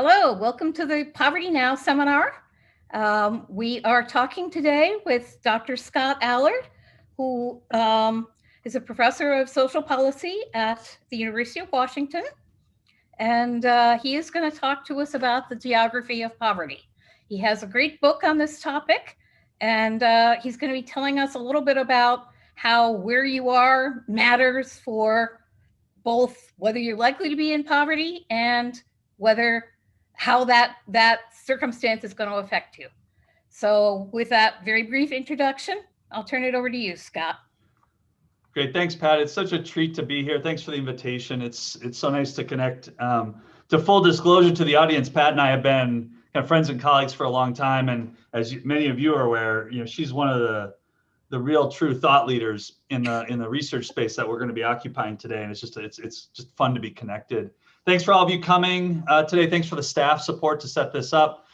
Hello, welcome to the Poverty Now seminar. We are talking today with Dr. Scott Allard, who is a professor of social policy at the University of Washington. And he is going to talk to us about the geography of poverty. He has a great book on this topic, and he's going to be telling us a little bit about how where you are matters for both whether you're likely to be in poverty and how that circumstance is going to affect you. So with that very brief introduction, I'll turn it over to you, Scott. Great, thanks, Pat. It's such a treat to be here. Thanks for the invitation. It's so nice to connect. To full disclosure to the audience, Pat and I have been kind of friends and colleagues for a long time, and as many of you are aware, she's one of the real true thought leaders in the research space that we're going to be occupying today, and it's just fun to be connected. Thanks for all of you coming today. Thanks for the staff support to set this up.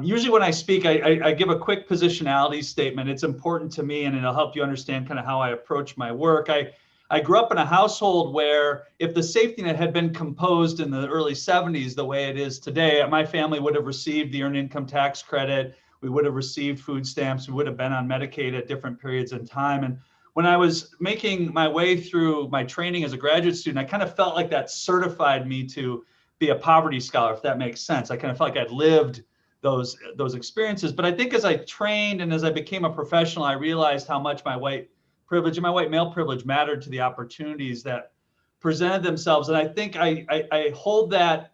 Usually when I speak, I give a quick positionality statement. It's important to me, and it'll help you understand kind of how I approach my work. I grew up in a household where if the safety net had been composed in the early 70s the way it is today, my family would have received the earned income tax credit. We would have received food stamps. We would have been on Medicaid at different periods in time. And when I was making my way through my training as a graduate student, I kind of felt like that certified me to be a poverty scholar, if that makes sense. I kind of felt like I'd lived those experiences. But I think as I trained and as I became a professional, I realized how much my white privilege and my white male privilege mattered to the opportunities that presented themselves. And I think I hold that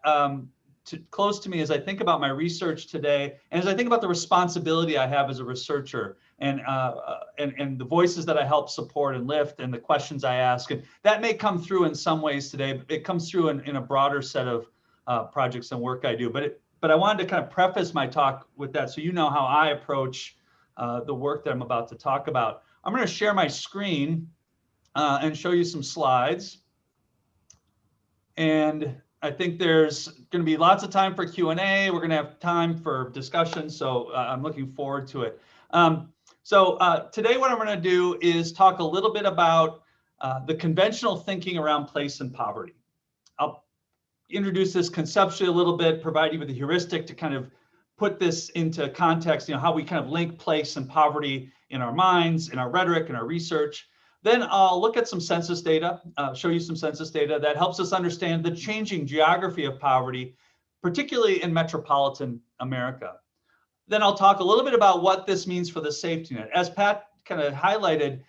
close to me as I think about my research today, and as I think about the responsibility I have as a researcher, and the voices that I help support and lift, and the questions I ask. And that may come through in some ways today, but it comes through in a broader set of projects and work I do. But I wanted to kind of preface my talk with that, so you know how I approach the work that I'm about to talk about. I'm going to share my screen and show you some slides. And I think there's going to be lots of time for Q&A. We're going to have time for discussion, so I'm looking forward to it. Today what I'm going to do is talk a little bit about the conventional thinking around place and poverty. I'll introduce this conceptually a little bit, provide you with a heuristic to kind of put this into context, how we kind of link place and poverty in our minds, in our rhetoric, in our research. Then I'll look at some census data, show you some census data that helps us understand the changing geography of poverty, particularly in metropolitan America. Then I'll talk a little bit about what this means for the safety net. As Pat kind of highlighted,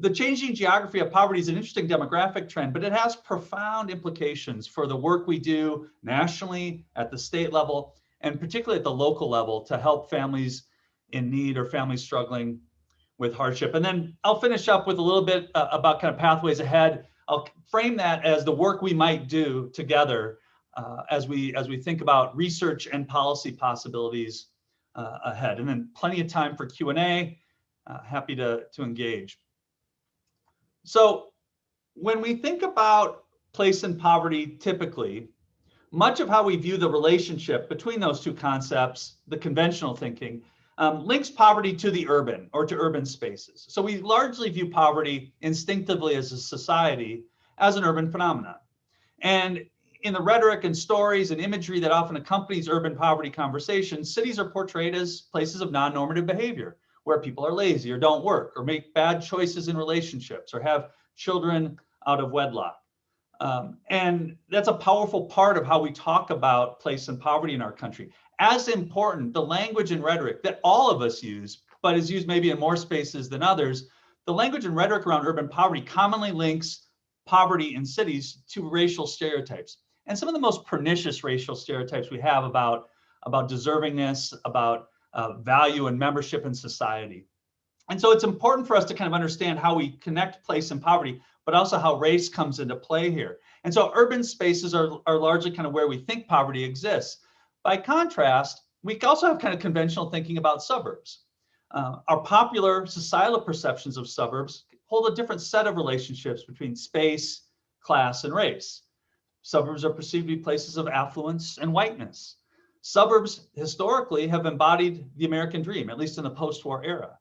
the changing geography of poverty is an interesting demographic trend, but it has profound implications for the work we do nationally, at the state level, and particularly at the local level to help families in need or families struggling with hardship. And then I'll finish up with a little bit about kind of pathways ahead. I'll frame that as the work we might do together as we think about research and policy possibilities ahead. And then plenty of time for Q&A. Happy to engage. So when we think about place and poverty, typically, much of how we view the relationship between those two concepts, the conventional thinking, links poverty to the urban or to urban spaces. So we largely view poverty instinctively as a society as an urban phenomenon. And in the rhetoric and stories and imagery that often accompanies urban poverty conversations, cities are portrayed as places of non-normative behavior, where people are lazy or don't work or make bad choices in relationships or have children out of wedlock. And that's a powerful part of how we talk about place and poverty in our country. As important, the language and rhetoric that all of us use, but is used maybe in more spaces than others, the language and rhetoric around urban poverty commonly links poverty in cities to racial stereotypes. And some of the most pernicious racial stereotypes we have about deservingness, about value and membership in society. And so it's important for us to kind of understand how we connect place and poverty, but also how race comes into play here. And so urban spaces are largely kind of where we think poverty exists. By contrast, we also have kind of conventional thinking about suburbs. Our popular societal perceptions of suburbs hold a different set of relationships between space, class, and race. Suburbs are perceived to be places of affluence and whiteness. Suburbs historically have embodied the American dream, at least in the post-war era.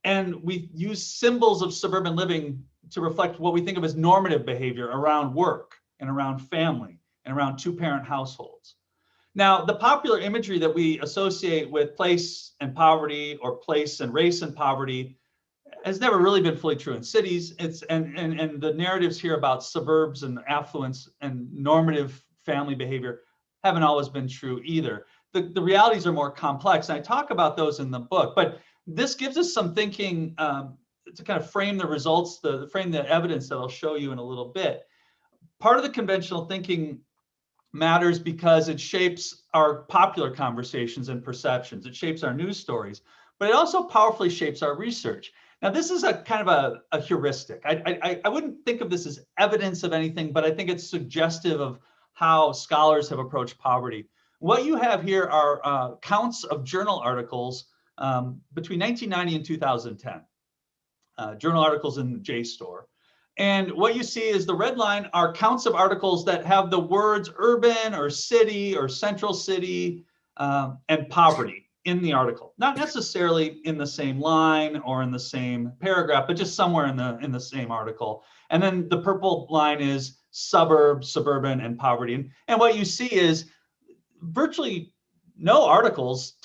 And we use symbols of suburban living to reflect what we think of as normative behavior around work and around family and around two-parent households. Now, the popular imagery that we associate with place and poverty or place and race and poverty has never really been fully true in cities. And the narratives here about suburbs and affluence and normative family behavior haven't always been true either. The realities are more complex, and I talk about those in the book. But this gives us some thinking to kind of frame the results, frame the evidence that I'll show you in a little bit. Part of the conventional thinking matters because it shapes our popular conversations and perceptions. It shapes our news stories, but it also powerfully shapes our research. Now, this is a kind of a heuristic. I wouldn't think of this as evidence of anything, but I think it's suggestive of how scholars have approached poverty. What you have here are counts of journal articles between 1990 and 2010, journal articles in the JSTOR. And what you see is the red line are counts of articles that have the words urban or city or central city and poverty in the article, not necessarily in the same line or in the same paragraph, but just somewhere in the same article. And then the purple line is suburb, suburban, and poverty. And what you see is virtually no articles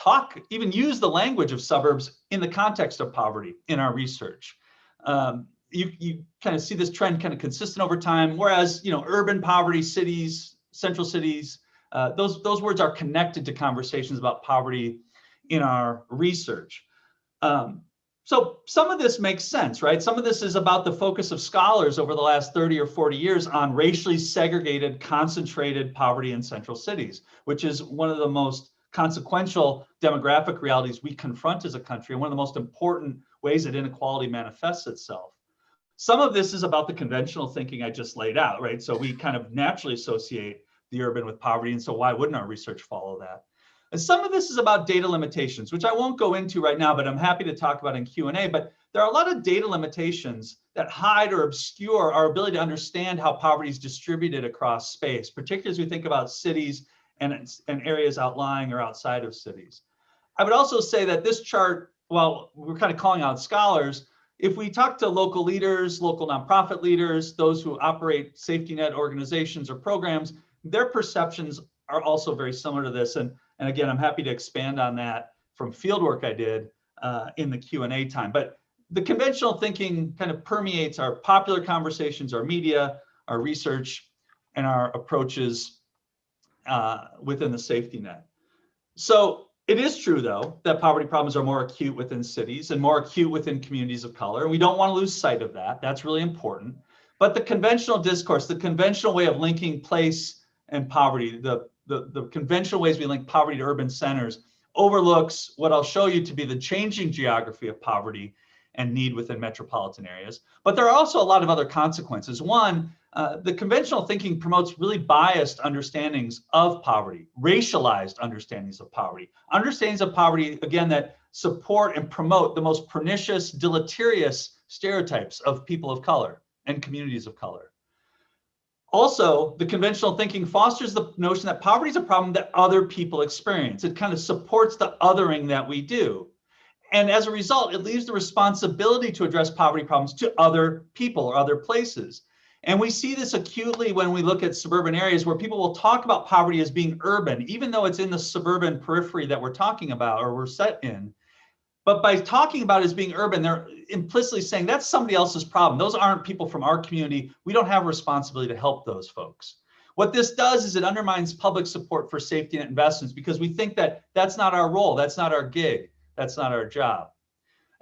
even use the language of suburbs in the context of poverty in our research. You kind of see this trend kind of consistent over time, whereas, urban poverty, cities, central cities, those words are connected to conversations about poverty in our research. So some of this makes sense, right? Some of this is about the focus of scholars over the last 30 or 40 years on racially segregated, concentrated poverty in central cities, which is one of the most consequential demographic realities we confront as a country, and one of the most important ways that inequality manifests itself. Some of this is about the conventional thinking I just laid out, right? So we kind of naturally associate the urban with poverty, and so why wouldn't our research follow that? And some of this is about data limitations, which I won't go into right now, but I'm happy to talk about in Q&A. But there are a lot of data limitations that hide or obscure our ability to understand how poverty is distributed across space, particularly as we think about cities and areas outlying or outside of cities. I would also say that this chart, while we're kind of calling out scholars, if we talk to local leaders, local nonprofit leaders, those who operate safety net organizations or programs, their perceptions are also very similar to this. And again, I'm happy to expand on that from fieldwork I did in the Q&A time. But the conventional thinking kind of permeates our popular conversations, our media, our research, and our approaches within the safety net. So it is true, though, that poverty problems are more acute within cities and more acute within communities of color. And we don't want to lose sight of that. That's really important. But the conventional discourse, the conventional way of linking place and poverty, the conventional ways we link poverty to urban centers overlooks what I'll show you to be the changing geography of poverty and need within metropolitan areas. But there are also a lot of other consequences. One, the conventional thinking promotes really biased understandings of poverty, racialized understandings of poverty, again, that support and promote the most pernicious, deleterious stereotypes of people of color and communities of color. Also, the conventional thinking fosters the notion that poverty is a problem that other people experience. It kind of supports the othering that we do. And as a result, it leaves the responsibility to address poverty problems to other people or other places. And we see this acutely when we look at suburban areas where people will talk about poverty as being urban, even though it's in the suburban periphery that we're talking about or we're set in. But by talking about it as being urban, they're implicitly saying that's somebody else's problem. Those aren't people from our community. We don't have a responsibility to help those folks. What this does is it undermines public support for safety net investments because we think that that's not our role, that's not our gig, that's not our job.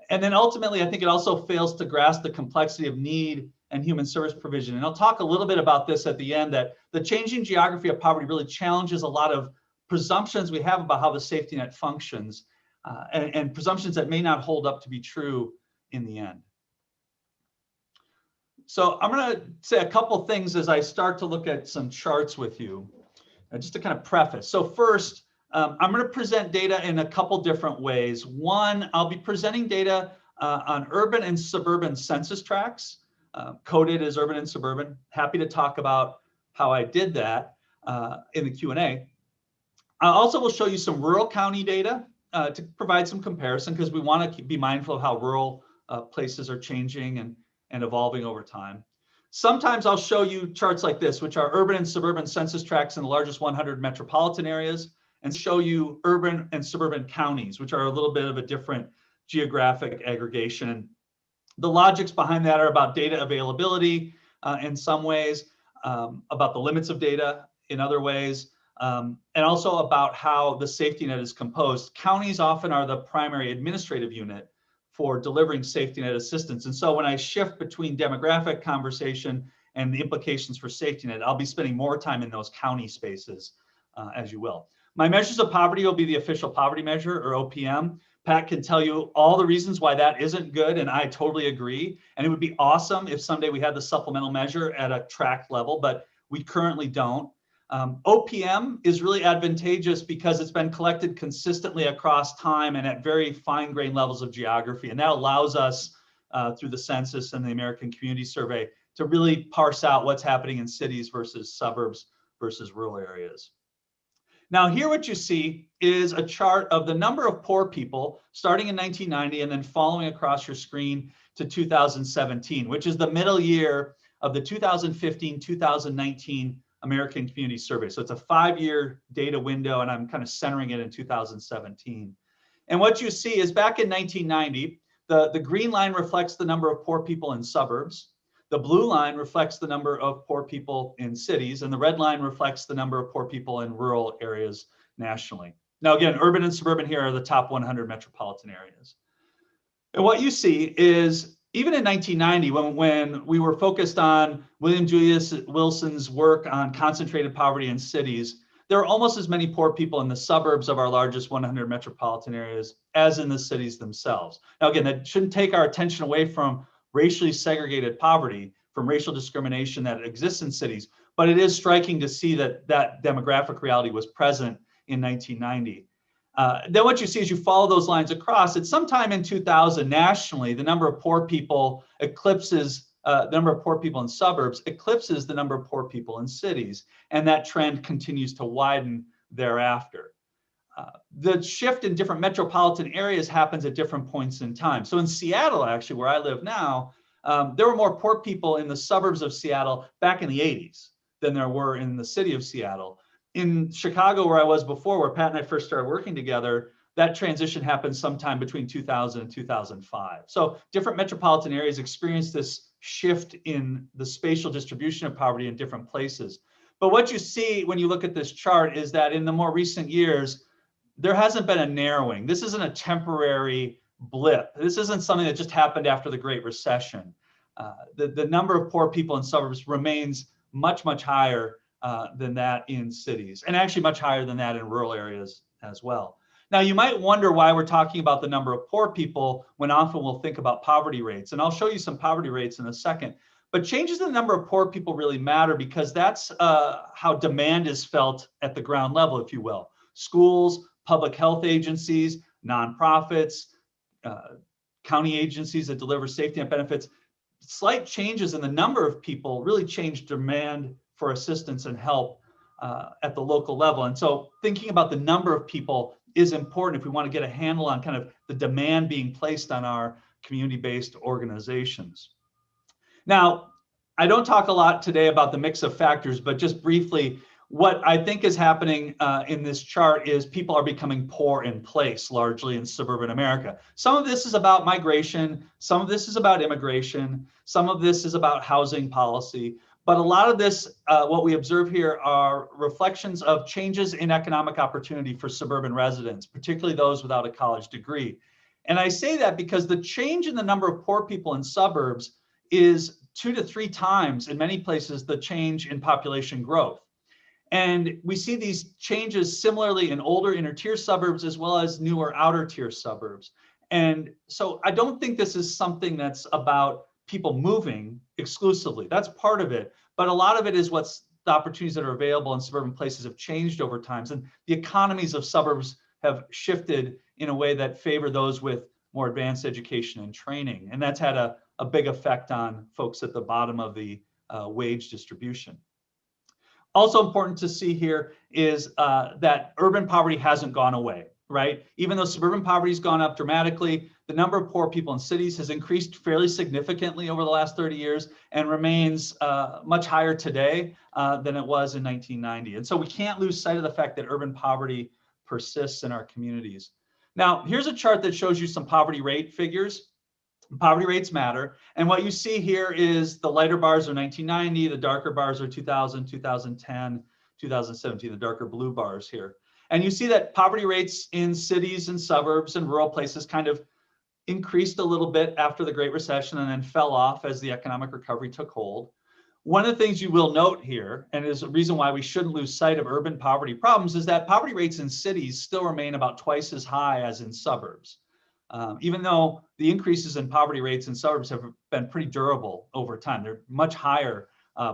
And then ultimately, I think it also fails to grasp the complexity of need and human service provision. And I'll talk a little bit about this at the end, that the changing geography of poverty really challenges a lot of presumptions we have about how the safety net functions, and presumptions that may not hold up to be true in the end. So I'm going to say a couple things as I start to look at some charts with you, just to kind of preface. So first, I'm going to present data in a couple different ways. One, I'll be presenting data on urban and suburban census tracts, coded as urban and suburban. Happy to talk about how I did that in the Q&A. I also will show you some rural county data to provide some comparison, because we want to be mindful of how rural places are changing and evolving over time. Sometimes I'll show you charts like this, which are urban and suburban census tracts in the largest 100 metropolitan areas. and show you urban and suburban counties, which are a little bit of a different geographic aggregation. The logics behind that are about data availability in some ways, about the limits of data in other ways, and also about how the safety net is composed. Counties often are the primary administrative unit for delivering safety net assistance. And so when I shift between demographic conversation and the implications for safety net, I'll be spending more time in those county spaces, as you will. My measures of poverty will be the official poverty measure, or OPM. Pat can tell you all the reasons why that isn't good, and I totally agree. And it would be awesome if someday we had the supplemental measure at a tract level, but we currently don't. OPM is really advantageous because it's been collected consistently across time and at very fine-grained levels of geography. And that allows us, through the census and the American Community Survey, to really parse out what's happening in cities versus suburbs versus rural areas. Now, here what you see is a chart of the number of poor people starting in 1990 and then following across your screen to 2017, which is the middle year of the 2015-2019 American Community Survey. So it's a 5-year data window, and I'm kind of centering it in 2017. And what you see is back in 1990, the green line reflects the number of poor people in suburbs. The blue line reflects the number of poor people in cities, and the red line reflects the number of poor people in rural areas nationally. Now, again, urban and suburban here are the top 100 metropolitan areas. And what you see is, even in 1990, when we were focused on William Julius Wilson's work on concentrated poverty in cities, there are almost as many poor people in the suburbs of our largest 100 metropolitan areas as in the cities themselves. Now, again, that shouldn't take our attention away from racially segregated poverty, from racial discrimination that exists in cities, but it is striking to see that that demographic reality was present in 1990. Then what you see as you follow those lines across, it's sometime in 2000 nationally, the number of poor people eclipses, the number of poor people in suburbs eclipses the number of poor people in cities, and that trend continues to widen thereafter. The shift in different metropolitan areas happens at different points in time. So in Seattle, actually, where I live now, there were more poor people in the suburbs of Seattle back in the 80s than there were in the city of Seattle. In Chicago, where I was before, where Pat and I first started working together, that transition happened sometime between 2000 and 2005. So different metropolitan areas experienced this shift in the spatial distribution of poverty in different places. But what you see when you look at this chart is that in the more recent years, there hasn't been a narrowing. This isn't a temporary blip. This isn't something that just happened after the Great Recession. The number of poor people in suburbs remains much, much higher than that in cities, and actually much higher than that in rural areas as well. Now, you might wonder why we're talking about the number of poor people when often we'll think about poverty rates. And I'll show you some poverty rates in a second. But changes in the number of poor people really matter because that's how demand is felt at the ground level, if you will. Schools, public health agencies, nonprofits, county agencies that deliver safety net benefits. Slight changes in the number of people really change demand for assistance and help at the local level. And so thinking about the number of people is important if we want to get a handle on kind of the demand being placed on our community-based organizations. Now, I don't talk a lot today about the mix of factors, but just briefly, what I think is happening in this chart is people are becoming poor in place, largely in suburban America. Some of this is about migration, some of this is about immigration, some of this is about housing policy, but a lot of this, what we observe here are reflections of changes in economic opportunity for suburban residents, particularly those without a college degree. And I say that because the change in the number of poor people in suburbs is 2 to 3 times, in many places, the change in population growth. And we see these changes similarly in older inner tier suburbs as well as newer outer tier suburbs. And so I don't think this is something that's about people moving exclusively. That's part of it. But a lot of it is what's the opportunities that are available in suburban places have changed over time. And the economies of suburbs have shifted in a way that favor those with more advanced education and training. And that's had a big effect on folks at the bottom of the wage distribution. Also important to see here is that urban poverty hasn't gone away, right? Even though suburban poverty has gone up dramatically, the number of poor people in cities has increased fairly significantly over the last 30 years and remains much higher today than it was in 1990. And so we can't lose sight of the fact that urban poverty persists in our communities. Now, here's a chart that shows you some poverty rate figures. Poverty rates matter. And what you see here is the lighter bars are 1990, the darker bars are 2000, 2010, 2017, the darker blue bars here. And you see that poverty rates in cities and suburbs and rural places kind of increased a little bit after the Great Recession and then fell off as the economic recovery took hold. One of the things you will note here, and is a reason why we shouldn't lose sight of urban poverty problems, is that poverty rates in cities still remain about twice as high as in suburbs. Even though the increases in poverty rates in suburbs have been pretty durable over time. They're much higher,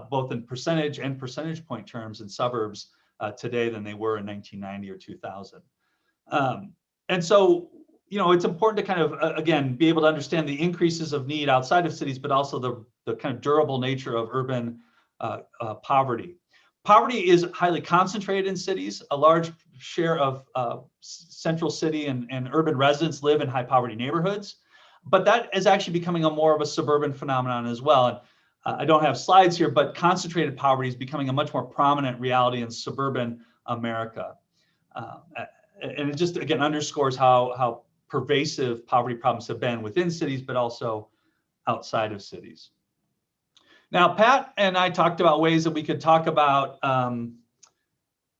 both in percentage and percentage point terms in suburbs today than they were in 1990 or 2000. And so, it's important to kind of, again, be able to understand the increases of need outside of cities, but also the kind of durable nature of urban poverty. Poverty is highly concentrated in cities. A large share of central city and urban residents live in high poverty neighborhoods, but that is actually becoming more of a suburban phenomenon as well. And I don't have slides here, but concentrated poverty is becoming a much more prominent reality in suburban America. And it just, again, underscores how pervasive poverty problems have been within cities, but also outside of cities. Now, Pat and I talked about ways that we could talk about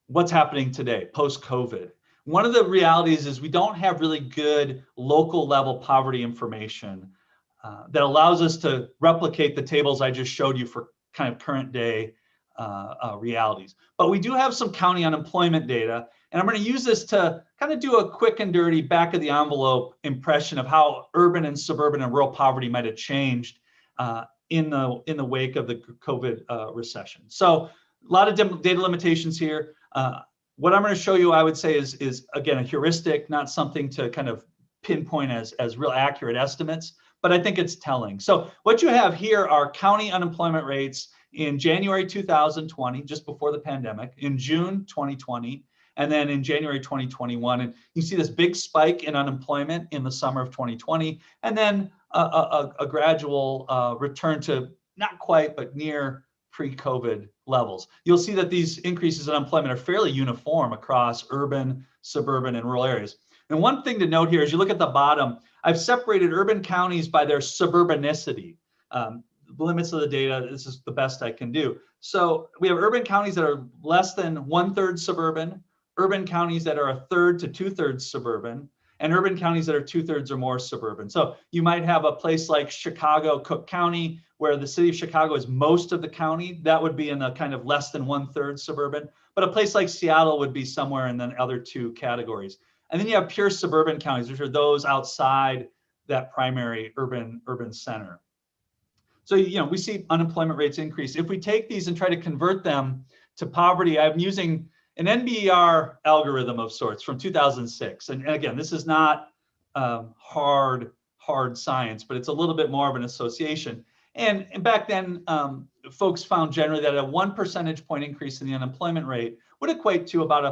what's happening today, post-COVID. One of the realities is we don't have really good local level poverty information that allows us to replicate the tables I just showed you for kind of current day realities. But we do have some county unemployment data, and I'm going to use this to kind of do a quick and dirty back of the envelope impression of how urban and suburban and rural poverty might have changed in the wake of the COVID recession. So a lot of data limitations here. What I'm going to show you, I would say, is again a heuristic, not something to kind of pinpoint as real accurate estimates, but I think it's telling. So what you have here are county unemployment rates in January 2020, just before the pandemic, in June 2020, and then in January 2021. And you see this big spike in unemployment in the summer of 2020, and then a gradual return to not quite, but near pre-COVID levels. You'll see that these increases in unemployment are fairly uniform across urban, suburban, and rural areas. And one thing to note here is you look at the bottom, I've separated urban counties by their suburbanicity. The limits of the data, this is the best I can do. So we have urban counties that are less than 1/3 suburban, urban counties that are 1/3 to 2/3 suburban, and urban counties that are 2/3 or more suburban. So you might have a place like Chicago, Cook County, where the city of Chicago is most of the county. That would be in the kind of less than 1/3 suburban. But a place like Seattle would be somewhere in the other two categories. And then you have pure suburban counties, which are those outside that primary urban center. So, we see unemployment rates increase. If we take these and try to convert them to poverty, I'm using an NBER algorithm of sorts from 2006. And again, this is not hard science, but it's a little bit more of an association. And back then, folks found generally that a 1 percentage point increase in the unemployment rate would equate to about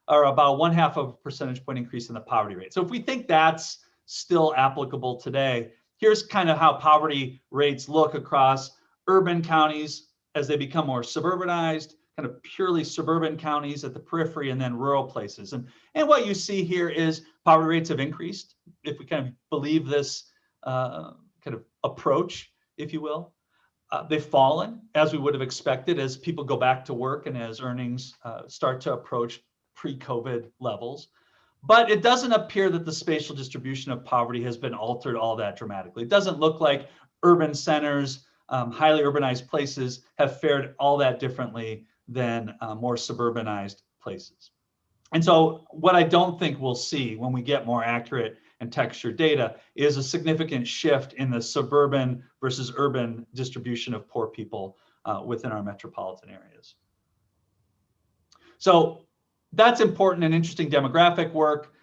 about 1/2 of a percentage point increase in the poverty rate. So if we think that's still applicable today, here's kind of how poverty rates look across urban counties as they become more suburbanized, kind of purely suburban counties at the periphery, and then rural places. And what you see here is poverty rates have increased, if we kind of believe this kind of approach, if you will. They've fallen, as we would have expected, as people go back to work and as earnings start to approach pre-COVID levels. But it doesn't appear that the spatial distribution of poverty has been altered all that dramatically. It doesn't look like urban centers, highly urbanized places have fared all that differently than more suburbanized places. And so what I don't think we'll see when we get more accurate and textured data is a significant shift in the suburban versus urban distribution of poor people within our metropolitan areas. So that's important and interesting demographic work,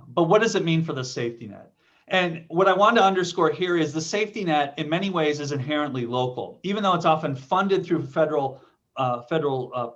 but what does it mean for the safety net? And what I want to underscore here is the safety net in many ways is inherently local. Even though it's often funded through federal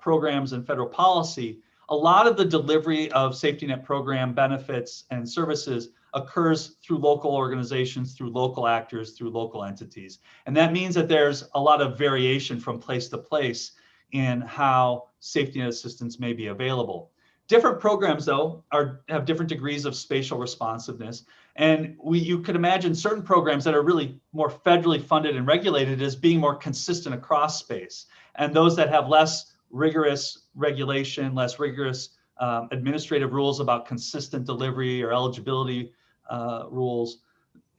programs and federal policy, a lot of the delivery of safety net program benefits and services occurs through local organizations, through local actors, through local entities. And that means that there's a lot of variation from place to place in how safety net assistance may be available. Different programs, though, have different degrees of spatial responsiveness. And you could imagine certain programs that are really more federally funded and regulated as being more consistent across space. And those that have less rigorous regulation, less rigorous administrative rules about consistent delivery or eligibility rules,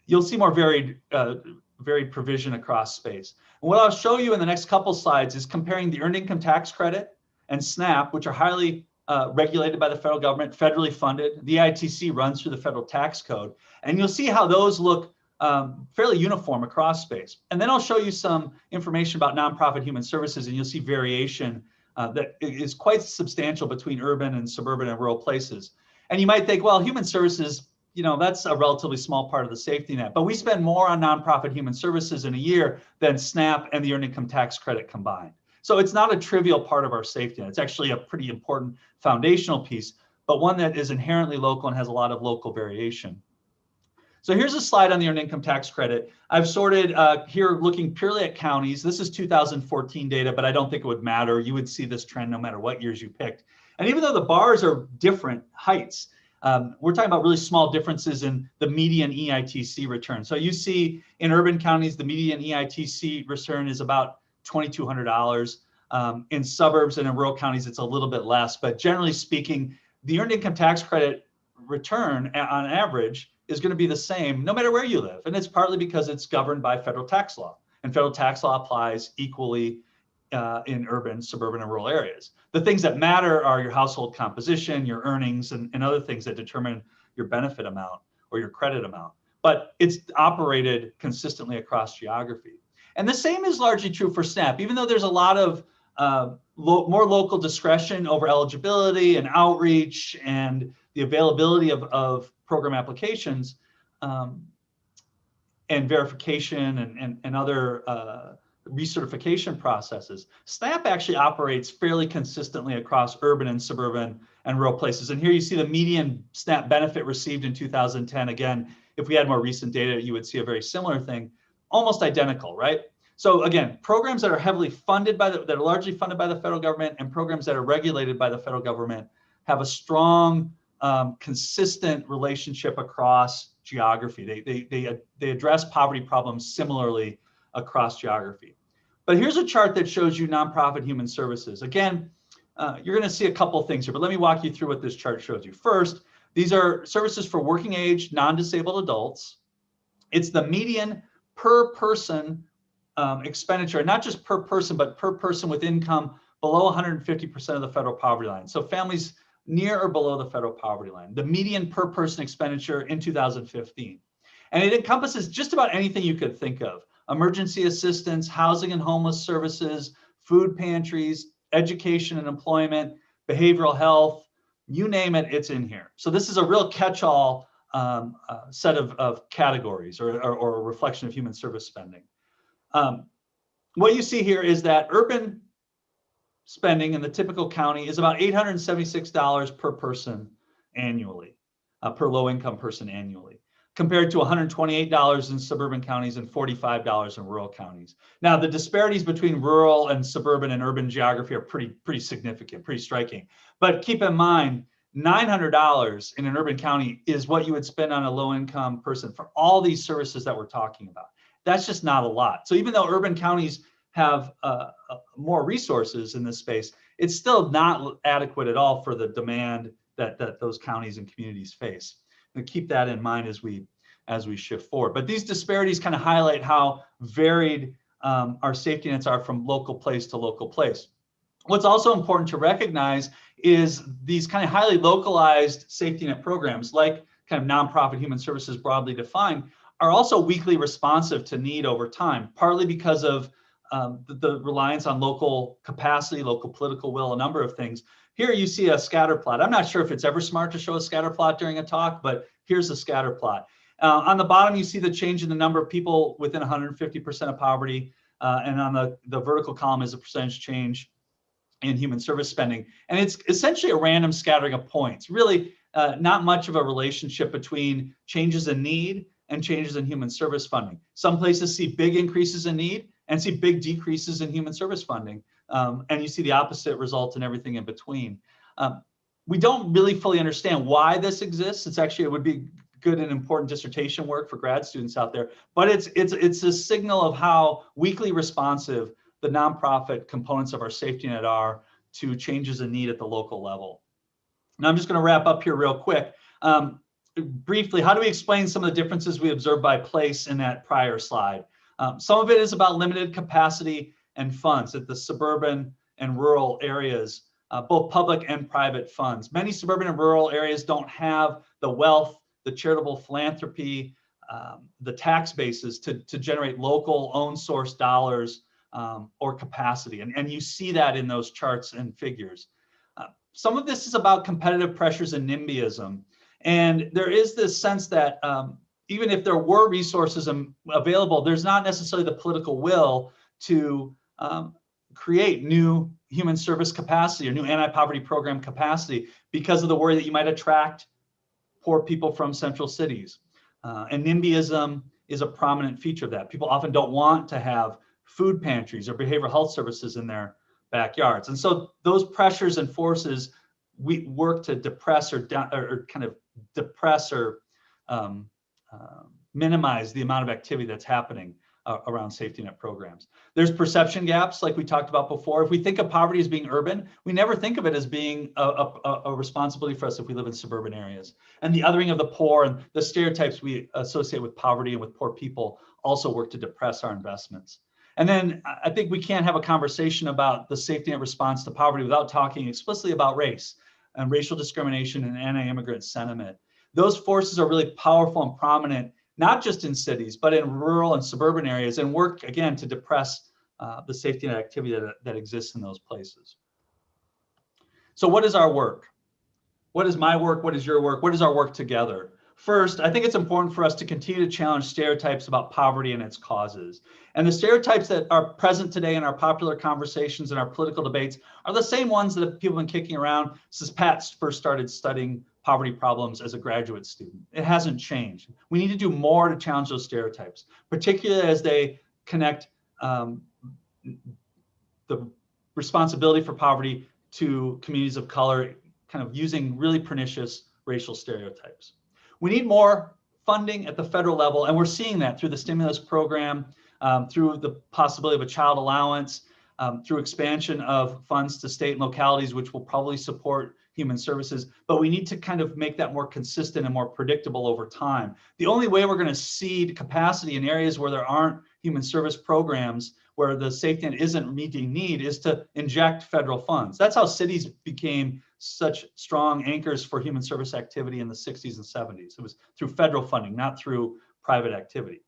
you'll see more varied provision across space. And what I'll show you in the next couple slides is comparing the Earned Income Tax Credit and SNAP, which are highly regulated by the federal government, federally funded. The EITC runs through the federal tax code. And you'll see how those look fairly uniform across space. And then I'll show you some information about nonprofit human services, and you'll see variation that is quite substantial between urban and suburban and rural places. And you might think, well, human services, that's a relatively small part of the safety net, but we spend more on nonprofit human services in a year than SNAP and the Earned Income Tax Credit combined. So it's not a trivial part of our safety net. It's actually a pretty important foundational piece, but one that is inherently local and has a lot of local variation. So here's a slide on the Earned Income Tax Credit. I've sorted here looking purely at counties. This is 2014 data, but I don't think it would matter. You would see this trend no matter what years you picked. And even though the bars are different heights, we're talking about really small differences in the median EITC return. So you see in urban counties, the median EITC return is about $2,200. In suburbs and in rural counties, it's a little bit less. But generally speaking, the Earned Income Tax Credit return on average is going to be the same no matter where you live. And it's partly because it's governed by federal tax law. And federal tax law applies equally in urban, suburban, and rural areas. The things that matter are your household composition, your earnings, and other things that determine your benefit amount or your credit amount. But it's operated consistently across geography. And the same is largely true for SNAP, even though there's a lot of more local discretion over eligibility and outreach and the availability of program applications and verification and other recertification processes. SNAP actually operates fairly consistently across urban and suburban and rural places. And here you see the median SNAP benefit received in 2010. Again, if we had more recent data, you would see a very similar thing, almost identical, right? So again, programs that are heavily funded that are largely funded by the federal government and programs that are regulated by the federal government have a strong, consistent relationship across geography. They address poverty problems similarly across geography. But here's a chart that shows you nonprofit human services. Again, you're going to see a couple of things here, but let me walk you through what this chart shows you. First, these are services for working age, non-disabled adults. It's the median per person expenditure, not just per person, but per person with income below 150% of the federal poverty line. So families near or below the federal poverty line, the median per person expenditure in 2015. And it encompasses just about anything you could think of: emergency assistance, housing and homeless services, food pantries, education and employment, behavioral health, you name it, it's in here. So this is a real catch-all set of categories or a reflection of human service spending. What you see here is that urban spending in the typical county is about $876 per person annually, per low-income person annually, compared to $128 in suburban counties and $45 in rural counties. Now, the disparities between rural and suburban and urban geography are pretty significant, pretty striking. But keep in mind, $900 in an urban county is what you would spend on a low-income person for all these services that we're talking about. That's just not a lot. So even though urban counties have more resources in this space, it's still not adequate at all for the demand that those counties and communities face. And keep that in mind as we shift forward. But these disparities kind of highlight how varied our safety nets are from local place to local place. What's also important to recognize is these kind of highly localized safety net programs, like kind of nonprofit human services broadly defined, are also weakly responsive to need over time, partly because of the reliance on local capacity, local political will, a number of things. Here you see a scatter plot. I'm not sure if it's ever smart to show a scatter plot during a talk, but here's a scatter plot. On the bottom, you see the change in the number of people within 150% of poverty, and on the vertical column is a percentage change in human service spending. And it's essentially a random scattering of points, really not much of a relationship between changes in need and changes in human service funding. Some places see big increases in need and see big decreases in human service funding. And you see the opposite result in everything in between. We don't really fully understand why this exists. It would be good and important dissertation work for grad students out there, but it's a signal of how weakly responsive the nonprofit components of our safety net are to changes in need at the local level. Now I'm just going to wrap up here real quick. Briefly, how do we explain some of the differences we observed by place in that prior slide? Some of it is about limited capacity and funds at the suburban and rural areas, both public and private funds. Many suburban and rural areas don't have the wealth, the charitable philanthropy, the tax bases to generate local own source dollars or capacity. And you see that in those charts and figures. Some of this is about competitive pressures and NIMBYism. And there is this sense that even if there were resources available, there's not necessarily the political will to create new human service capacity or new anti-poverty program capacity because of the worry that you might attract poor people from central cities. And NIMBYism is a prominent feature of that. People often don't want to have food pantries or behavioral health services in their backyards. And so those pressures and forces, we work to depress or kind of depress or minimize the amount of activity that's happening around safety net programs. There's perception gaps, like we talked about before. If we think of poverty as being urban, we never think of it as being a responsibility for us if we live in suburban areas. And the othering of the poor and the stereotypes we associate with poverty and with poor people also work to depress our investments. And then I think we can't have a conversation about the safety net response to poverty without talking explicitly about race and racial discrimination and anti-immigrant sentiment. Those forces are really powerful and prominent, not just in cities, but in rural and suburban areas, and work, again, to depress the safety net activity that exists in those places. So what is our work? What is my work? What is your work? What is our work together? First, I think it's important for us to continue to challenge stereotypes about poverty and its causes. And the stereotypes that are present today in our popular conversations and our political debates are the same ones that people have been kicking around since Pat first started studying poverty problems as a graduate student. It hasn't changed. We need to do more to challenge those stereotypes, particularly as they connect the responsibility for poverty to communities of color, kind of using really pernicious racial stereotypes. We need more funding at the federal level, and we're seeing that through the stimulus program, through the possibility of a child allowance, through expansion of funds to state and localities, which will probably support human services, but we need to kind of make that more consistent and more predictable over time. The only way we're going to seed capacity in areas where there aren't human service programs, where the safety net isn't meeting need, is to inject federal funds. That's how cities became such strong anchors for human service activity in the 60s and 70s. It was through federal funding, not through private activity.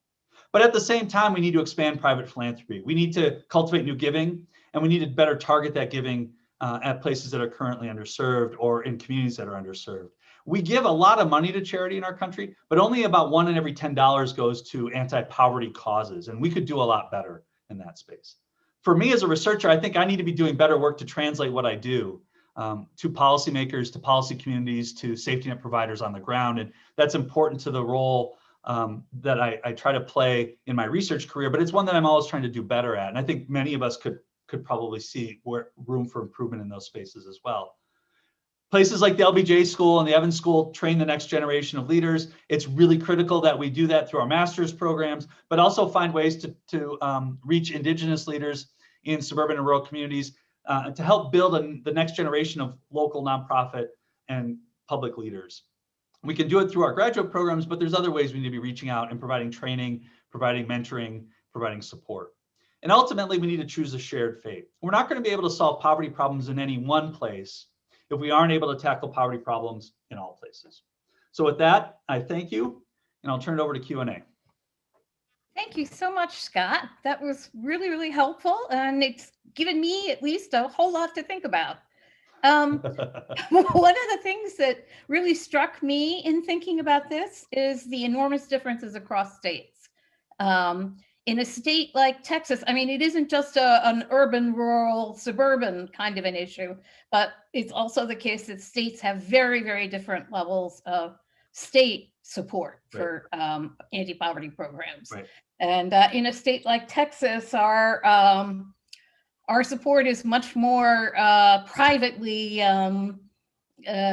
But at the same time, we need to expand private philanthropy. We need to cultivate new giving, and we need to better target that giving at places that are currently underserved or in communities that are underserved. We give a lot of money to charity in our country, but only about $1 in every $10 goes to anti-poverty causes, and we could do a lot better in that space. For me as a researcher, I think I need to be doing better work to translate what I do to policymakers, to policy communities, to safety net providers on the ground, and that's important to the role that I try to play in my research career, but it's one that I'm always trying to do better at, and I think many of us could probably see room for improvement in those spaces as well. Places like the LBJ School and the Evans School train the next generation of leaders. It's really critical that we do that through our master's programs, but also find ways to reach Indigenous leaders in suburban and rural communities to help build the next generation of local nonprofit and public leaders. We can do it through our graduate programs, but there's other ways we need to be reaching out and providing training, providing mentoring, providing support. And ultimately, we need to choose a shared fate. We're not going to be able to solve poverty problems in any one place if we aren't able to tackle poverty problems in all places. So with that, I thank you, and I'll turn it over to Q&A. Thank you so much, Scott. That was really, really helpful, and it's given me at least a whole lot to think about. One of the things that really struck me in thinking about this is the enormous differences across states. In a state like Texas, I mean, it isn't just an urban, rural, suburban kind of an issue, but it's also the case that states have very, very different levels of state support for anti-poverty programs. Right. And in a state like Texas, our support is much more privately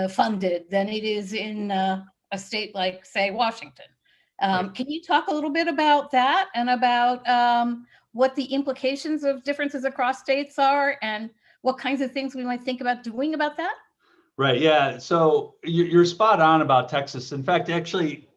funded than it is in a state like, say, Washington. Right. Can you talk a little bit about that and about what the implications of differences across states are and what kinds of things we might think about doing about that? Right. Yeah. So you're spot on about Texas. In fact, actually,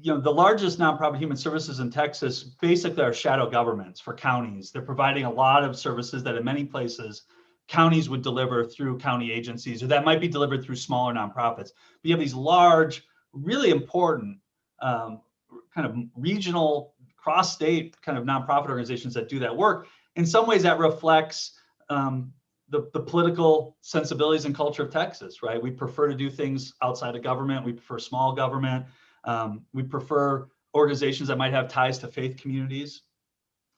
the largest nonprofit human services in Texas basically are shadow governments for counties. They're providing a lot of services that in many places counties would deliver through county agencies, or that might be delivered through smaller nonprofits. But you have these large, really important kind of regional, cross-state kind of nonprofit organizations that do that work. In some ways, that reflects the political sensibilities and culture of Texas, right? We prefer to do things outside of government. We prefer small government. We prefer organizations that might have ties to faith communities.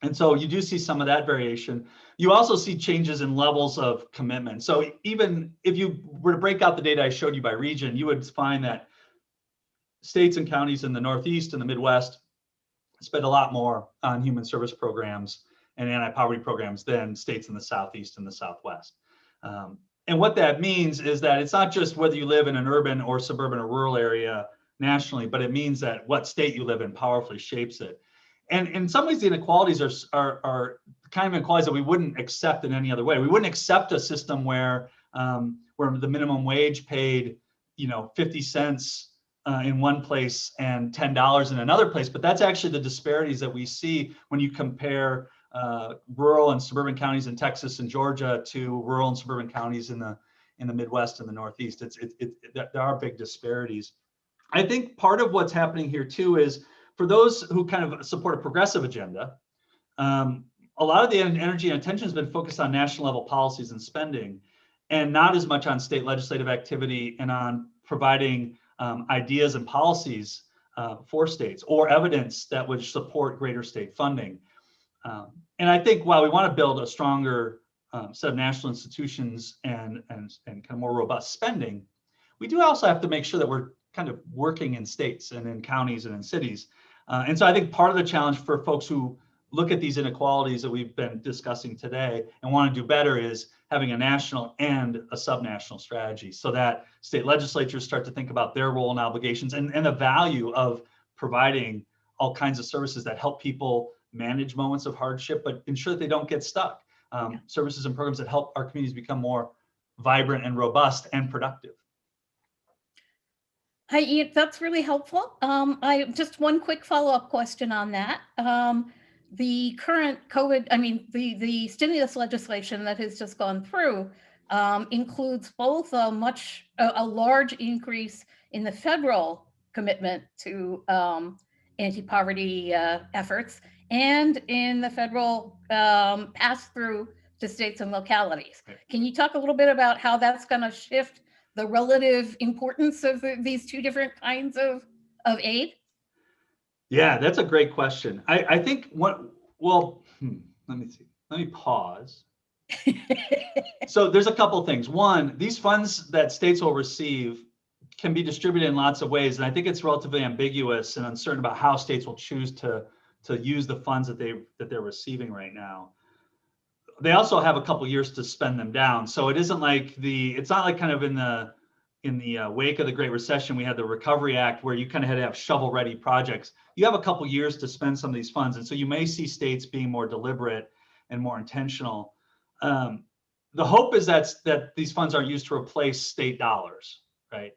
And so you do see some of that variation. You also see changes in levels of commitment. So even if you were to break out the data I showed you by region, you would find that states and counties in the Northeast and the Midwest spend a lot more on human service programs and anti-poverty programs than states in the Southeast and the Southwest. And what that means is that it's not just whether you live in an urban or suburban or rural area nationally, but it means that what state you live in powerfully shapes it. And in some ways, the inequalities are kind of inequalities that we wouldn't accept in any other way. We wouldn't accept a system where the minimum wage paid, 50 cents in one place and $10 in another place. But that's actually the disparities that we see when you compare rural and suburban counties in Texas and Georgia to rural and suburban counties in the Midwest and the Northeast. There are big disparities. I think part of what's happening here too is for those who kind of support a progressive agenda, a lot of the energy and attention has been focused on national level policies and spending, and not as much on state legislative activity and on providing ideas and policies for states or evidence that would support greater state funding. And I think while we want to build a stronger set of national institutions and kind of more robust spending, we do also have to make sure that we're kind of working in states and in counties and in cities. And so I think part of the challenge for folks who look at these inequalities that we've been discussing today and want to do better is having a national and a subnational strategy so that state legislatures start to think about their role and obligations and the value of providing all kinds of services that help people manage moments of hardship, but ensure that they don't get stuck. Services and programs that help our communities become more vibrant and robust and productive. Hi, that's really helpful. I just one quick follow-up question on that. The current the stimulus legislation that has just gone through includes both a large increase in the federal commitment to anti-poverty efforts and in the federal pass-through to states and localities. Can you talk a little bit about how that's going to shift the relative importance of these two different kinds of aid? Yeah, that's a great question. I think let me see. Let me pause. So there's a couple of things. One, these funds that states will receive can be distributed in lots of ways. And I think it's relatively ambiguous and uncertain about how states will choose to use the funds that they're receiving right now. They also have a couple years to spend them down. So it's not like kind of in the wake of the Great Recession, we had the Recovery Act where you kind of had to have shovel-ready projects. You have a couple years to spend some of these funds. And so you may see states being more deliberate and more intentional. The hope is that these funds are used to replace state dollars, right?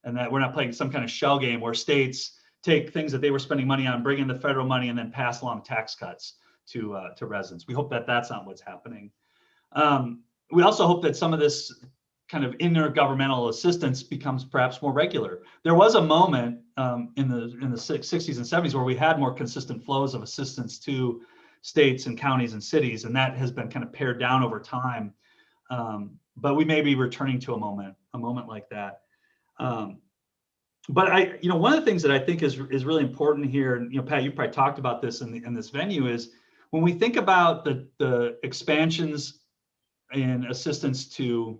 And that we're not playing some kind of shell game where states take things that they were spending money on, bring in the federal money, and then pass along tax cuts to residents. We hope that that's not what's happening. We also hope that some of this kind of intergovernmental assistance becomes perhaps more regular. There was a moment in the 60s and 70s where we had more consistent flows of assistance to states and counties and cities, and that has been kind of pared down over time. But we may be returning to a moment like that. But one of the things that I think is really important here, and Pat, you probably talked about this in this venue, is when we think about the expansions in assistance to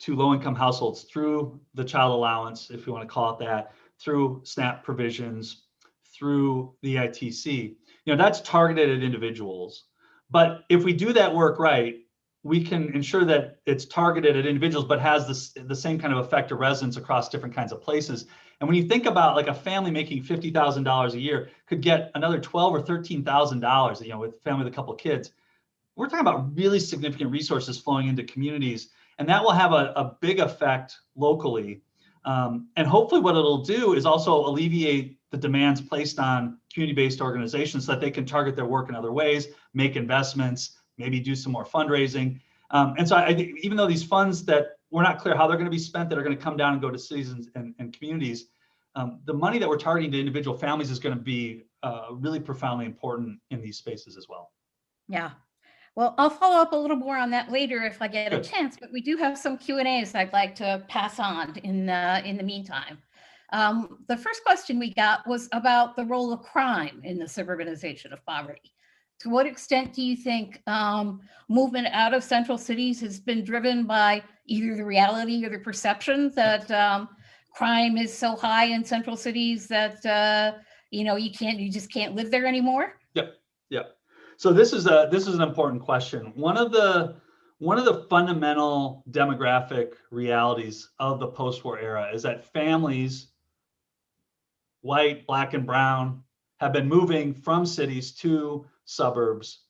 low-income households through the child allowance, if you want to call it that, through SNAP provisions, through the ITC, that's targeted at individuals. But if we do that work right, we can ensure that it's targeted at individuals, but has the same kind of effect or resonance across different kinds of places. And when you think about like a family making $50,000 a year could get another $12,000 or $13,000, with a family with a couple of kids, we're talking about really significant resources flowing into communities, and that will have a big effect locally. And hopefully what it'll do is also alleviate the demands placed on community-based organizations so that they can target their work in other ways, make investments, maybe do some more fundraising. And so I think even though these funds that we're not clear how they're going to be spent, that are going to come down and go to cities and communities, the money that we're targeting to individual families is going to be really profoundly important in these spaces as well. Yeah. Well, I'll follow up a little more on that later if I get Good. a chance, but we do have some Q&As I'd like to pass on in the meantime. The first question we got was about the role of crime in the suburbanization of poverty. To what extent do you think movement out of central cities has been driven by either the reality or the perception that crime is so high in central cities that you just can't live there anymore? Yeah. So this is an important question. One of the fundamental demographic realities of the post-war era is that families, white, black, and brown, have been moving from cities to suburbs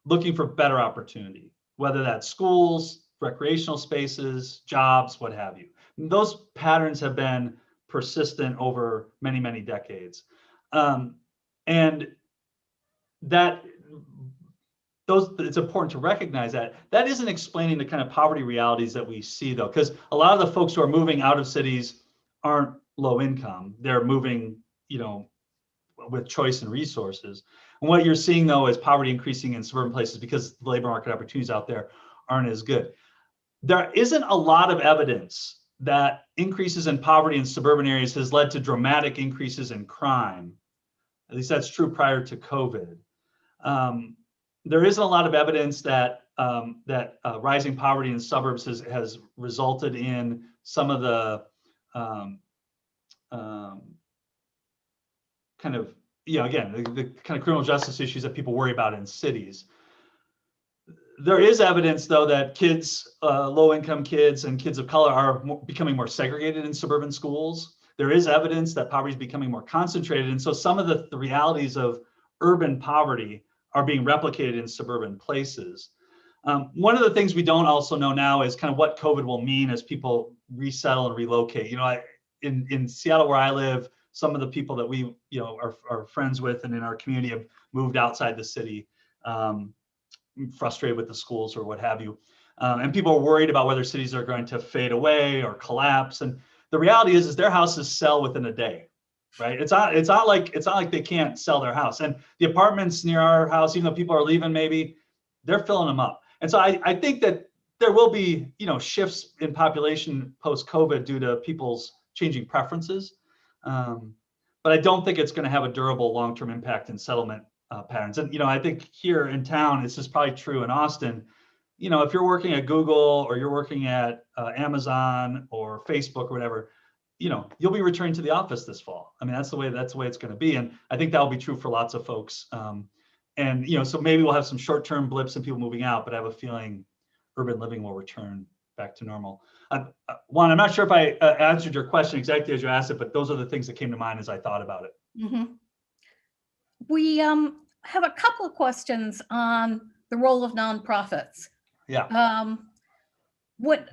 looking for better opportunity, whether that's schools, recreational spaces, jobs, what have you. And those patterns have been persistent over many, many decades. And that it's important to recognize that isn't explaining the kind of poverty realities that we see, though, because a lot of the folks who are moving out of cities aren't low income. They're moving, with choice and resources. And what you're seeing, though, is poverty increasing in suburban places because the labor market opportunities out there aren't as good. There isn't a lot of evidence that increases in poverty in suburban areas has led to dramatic increases in crime. At least that's true prior to COVID. There isn't a lot of evidence that rising poverty in suburbs has resulted in some of the kind of, the kind of criminal justice issues that people worry about in cities. There is evidence, though, that kids, low-income kids and kids of color are becoming more segregated in suburban schools. There is evidence that poverty is becoming more concentrated. And so some of the realities of urban poverty are being replicated in suburban places. One of the things we don't also know now is kind of what COVID will mean as people resettle and relocate. In Seattle, where I live, some of the people that we are friends with and in our community have moved outside the city, frustrated with the schools or what have you. And people are worried about whether cities are going to fade away or collapse. And the reality is their houses sell within a day. Right. It's not like they can't sell their house. And the apartments near our house, even though people are leaving, maybe they're filling them up. And so I think that there will be, shifts in population post-COVID due to people's changing preferences. But I don't think it's going to have a durable long-term impact in settlement patterns. And, I think here in town, this is probably true in Austin. If you're working at Google or you're working at Amazon or Facebook or whatever, you'll be returning to the office this fall. I mean, that's the way it's going to be. And I think that will be true for lots of folks. And, so maybe we'll have some short-term blips and people moving out, but I have a feeling urban living will return back to normal. Juan, I'm not sure if I answered your question exactly as you asked it, but those are the things that came to mind as I thought about it. Mm-hmm. We have a couple of questions on the role of nonprofits. Yeah. What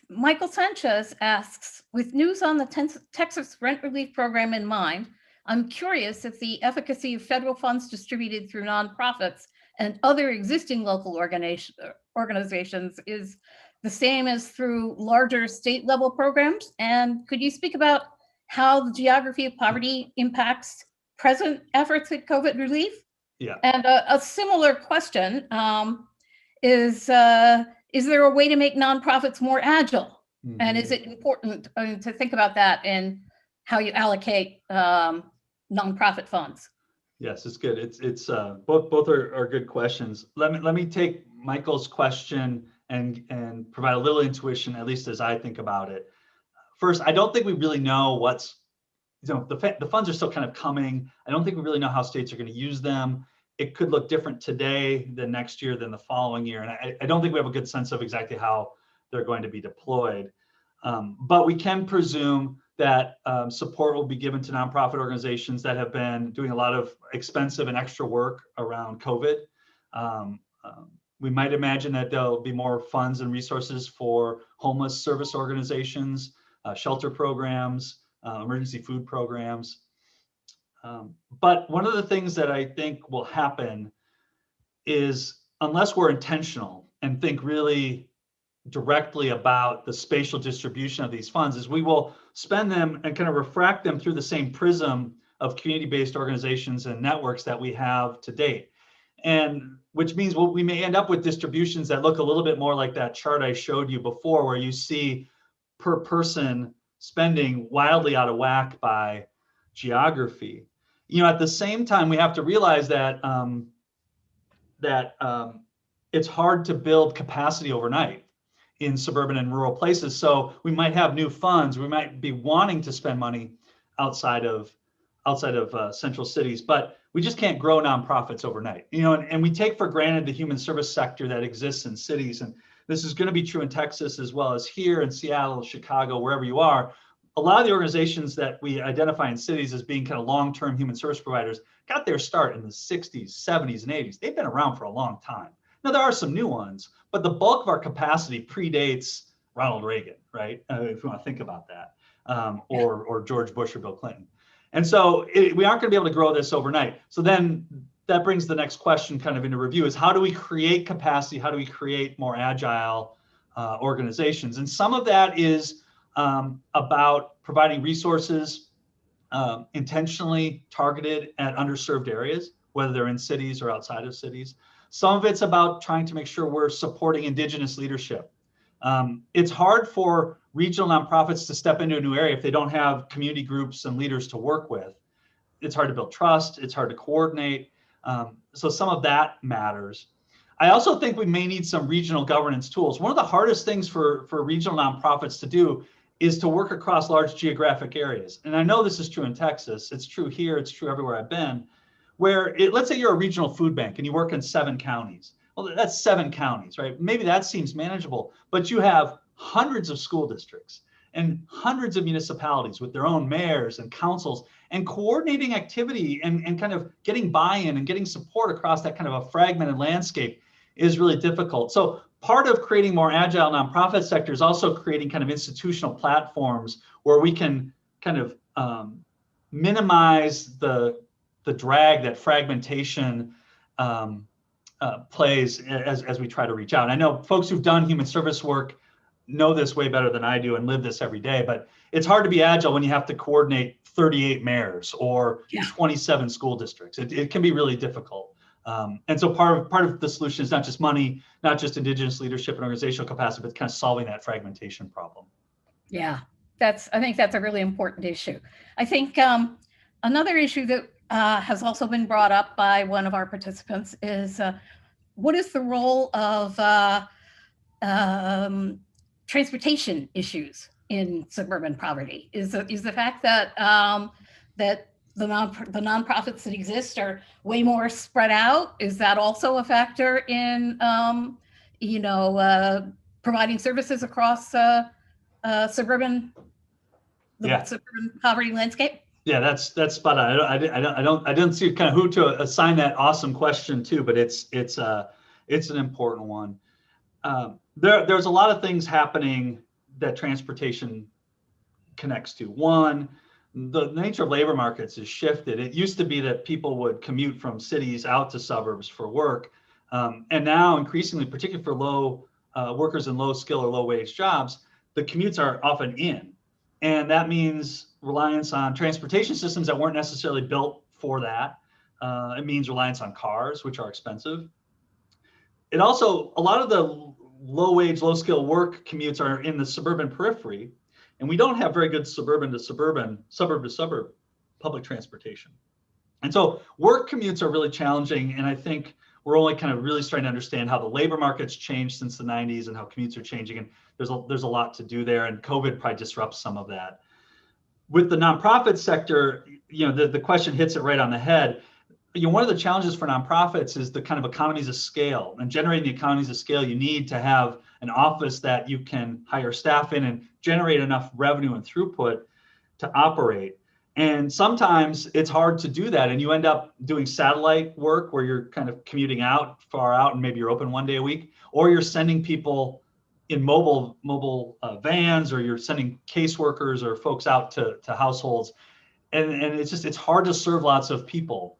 Michael Sanchez asks, with news on the Texas rent relief program in mind, I'm curious if the efficacy of federal funds distributed through nonprofits and other existing local organizations is the same as through larger state level programs. And could you speak about how the geography of poverty impacts present efforts at COVID relief? Yeah. And a similar question is there a way to make nonprofits more agile? Mm-hmm. And is it important to think about that in how you allocate nonprofit funds? Yes, it's good. It's both are good questions. Let me take Michael's question and provide a little intuition, at least as I think about it. First, I don't think we really know what's, the funds are still kind of coming. I don't think we really know how states are going to use them. it could look different today than next year than the following year. And I don't think we have a good sense of exactly how they're going to be deployed. But we can presume that support will be given to nonprofit organizations that have been doing a lot of expensive and extra work around COVID. We might imagine that there'll be more funds and resources for homeless service organizations, shelter programs, emergency food programs. But one of the things that I think will happen is, unless we're intentional and think really directly about the spatial distribution of these funds, is we will spend them and kind of refract them through the same prism of community-based organizations and networks that we have to date. And which means we may end up with distributions that look a little bit more like that chart I showed you before, where you see per person spending wildly out of whack by geography. At the same time, we have to realize that it's hard to build capacity overnight in suburban and rural places. So we might have new funds. We might be wanting to spend money outside of central cities, but we just can't grow nonprofits overnight. And we take for granted the human service sector that exists in cities. And this is going to be true in Texas as well as here in Seattle, Chicago, wherever you are. A lot of the organizations that we identify in cities as being kind of long-term human service providers got their start in the 60s, 70s, and 80s. They've been around for a long time. Now, there are some new ones, but the bulk of our capacity predates Ronald Reagan, right? If you want to think about that, or George Bush or Bill Clinton. And so we aren't going to be able to grow this overnight. So then that brings the next question kind of into review, is how do we create capacity? How do we create more agile organizations? And some of that is about providing resources intentionally targeted at underserved areas, whether they're in cities or outside of cities. Some of it's about trying to make sure we're supporting Indigenous leadership. It's hard for regional nonprofits to step into a new area if they don't have community groups and leaders to work with. It's hard to build trust. It's hard to coordinate. So some of that matters. I also think we may need some regional governance tools. One of the hardest things for regional nonprofits to do is to work across large geographic areas. And I know this is true in Texas. It's true here. It's true everywhere I've been, where let's say you're a regional food bank and you work in 7 counties. Well, that's 7 counties, right? Maybe that seems manageable, but you have hundreds of school districts and hundreds of municipalities with their own mayors and councils, and coordinating activity and kind of getting buy-in and getting support across that kind of a fragmented landscape is really difficult. So part of creating more agile nonprofit sector is also creating kind of institutional platforms where we can kind of minimize the drag that fragmentation plays as we try to reach out. And I know folks who've done human service work know this way better than I do and live this every day, but it's hard to be agile when you have to coordinate 38 mayors or 27 school districts. It can be really difficult. And so part of the solution is not just money, not just Indigenous leadership and organizational capacity, but kind of solving that fragmentation problem. Yeah, I think that's a really important issue. I think another issue that has also been brought up by one of our participants is what is the role of transportation issues in suburban poverty? Is the fact that that the nonprofits that exist are way more spread out, is that also a factor in providing services across suburban poverty landscape? Yeah, that's spot on. I don't see kind of who to assign that awesome question to, but it's an important one. There's a lot of things happening that transportation connects to. One, the nature of labor markets has shifted. It used to be that people would commute from cities out to suburbs for work, and now increasingly, particularly for low workers in low skill or low wage jobs, the commutes are often in, and that means reliance on transportation systems that weren't necessarily built for that. It means reliance on cars, which are expensive. It also, a lot of the low wage, low skill work commutes are in the suburban periphery, and we don't have very good suburban to suburb public transportation. And so work commutes are really challenging, and I think we're only kind of really starting to understand how the labor market's changed since the 90s and how commutes are changing, and there's a lot to do there, and COVID probably disrupts some of that. With the nonprofit sector, the question hits it right on the head. one of the challenges for nonprofits is the kind of economies of scale, and generating the economies of scale. You need to have an office that you can hire staff in and generate enough revenue and throughput to operate. And sometimes it's hard to do that. And you end up doing satellite work where you're kind of commuting out far out, and maybe you're open one day a week, or you're sending people in mobile vans, or you're sending caseworkers or folks out to households. And it's hard to serve lots of people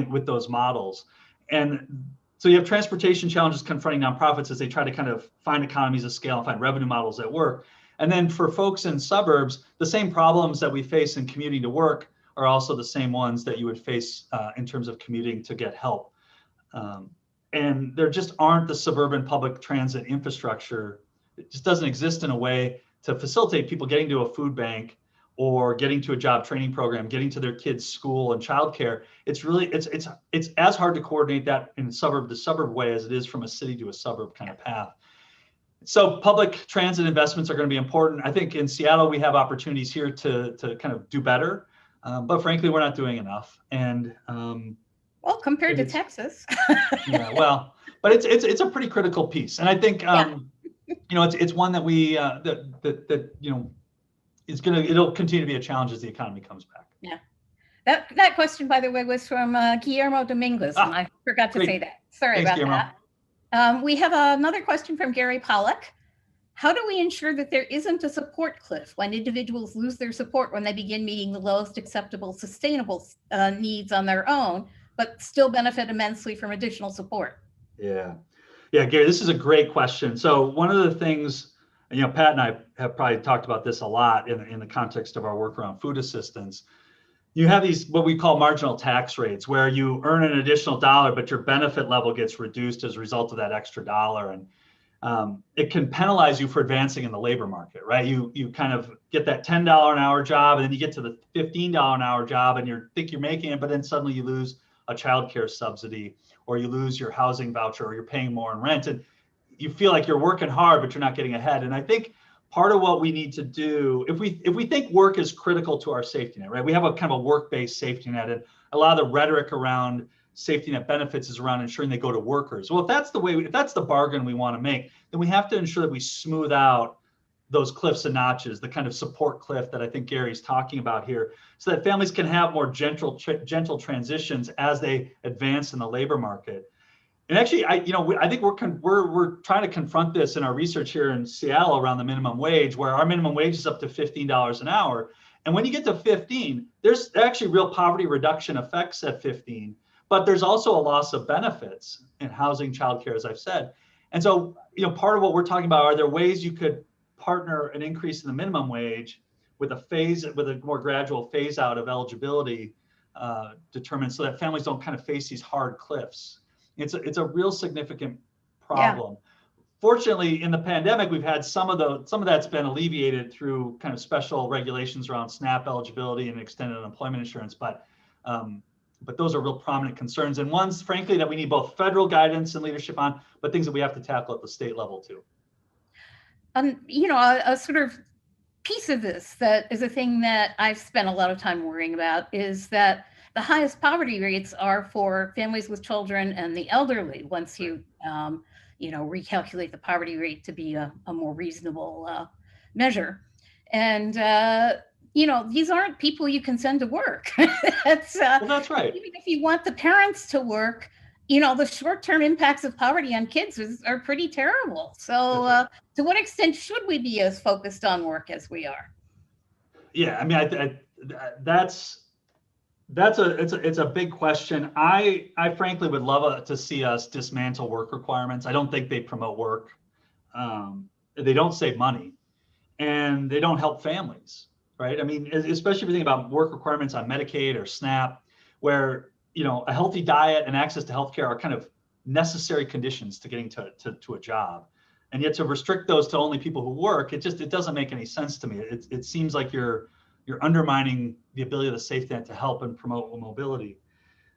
with those models. And so you have transportation challenges confronting nonprofits as they try to kind of find economies of scale and find revenue models that work. And then for folks in suburbs, the same problems that we face in commuting to work are also the same ones that you would face in terms of commuting to get help. And there just aren't the suburban public transit infrastructure. It just doesn't exist in a way to facilitate people getting to a food bank or getting to a job training program, getting to their kids' school and childcare. It's really, it's as hard to coordinate that in suburb to suburb way as it is from a city to a suburb kind of path. So public transit investments are going to be important. I think in Seattle, we have opportunities here to kind of do better, but frankly, we're not doing enough. And well, compared to Texas. Yeah, well, but it's a pretty critical piece. And I think, it's one that we, it'll continue to be a challenge as the economy comes back. Yeah. That question, by the way, was from Guillermo Dominguez, and I forgot to say that. Sorry about that. We have another question from Gary Pollock. How do we ensure that there isn't a support cliff when individuals lose their support when they begin meeting the lowest acceptable sustainable needs on their own, but still benefit immensely from additional support? Yeah, Gary, this is a great question. So one of the things, Pat and I have probably talked about this a lot in the context of our work around food assistance. You have these, what we call marginal tax rates, where you earn an additional dollar, but your benefit level gets reduced as a result of that extra dollar. And it can penalize you for advancing in the labor market, right? You kind of get that $10 an hour job, and then you get to the $15 an hour job, and you think you're making it, but then suddenly you lose a childcare subsidy, or you lose your housing voucher, or you're paying more in rent. And you feel like you're working hard, but you're not getting ahead. And I think part of what we need to do, if we think work is critical to our safety net, right? We have a kind of a work-based safety net, and a lot of the rhetoric around safety net benefits is around ensuring they go to workers. Well, if that's the bargain we want to make, then we have to ensure that we smooth out those cliffs and notches, the kind of support cliff that I think Gary's talking about here, so that families can have more gentle transitions as they advance in the labor market. And actually, I think we're trying to confront this in our research here in Seattle around the minimum wage, where our minimum wage is up to $15 an hour. And when you get to 15, there's actually real poverty reduction effects at 15, but there's also a loss of benefits in housing, childcare, as I've said. And so, part of what we're talking about, are there ways you could partner an increase in the minimum wage with a more gradual phase out of eligibility determined, so that families don't kind of face these hard cliffs? It's a real significant problem. Yeah. Fortunately, in the pandemic, we've had some of that's been alleviated through kind of special regulations around SNAP eligibility and extended unemployment insurance. But those are real prominent concerns, and ones, frankly, that we need both federal guidance and leadership on, but things that we have to tackle at the state level too. A sort of piece of this that is a thing that I've spent a lot of time worrying about is that the highest poverty rates are for families with children and the elderly, once you, recalculate the poverty rate to be a more reasonable measure. And, these aren't people you can send to work. That's right. Even if you want the parents to work, the short-term impacts of poverty on kids are pretty terrible. So to what extent should we be as focused on work as we are? Yeah, I mean, it's a big question. I frankly would love to see us dismantle work requirements. I don't think they promote work. They don't save money, and they don't help families, right? I mean, especially if you think about work requirements on Medicaid or SNAP, where a healthy diet and access to healthcare are kind of necessary conditions to getting to a job, and yet to restrict those to only people who work, it doesn't make any sense to me. It seems like you're undermining the ability of the safety net to help and promote mobility.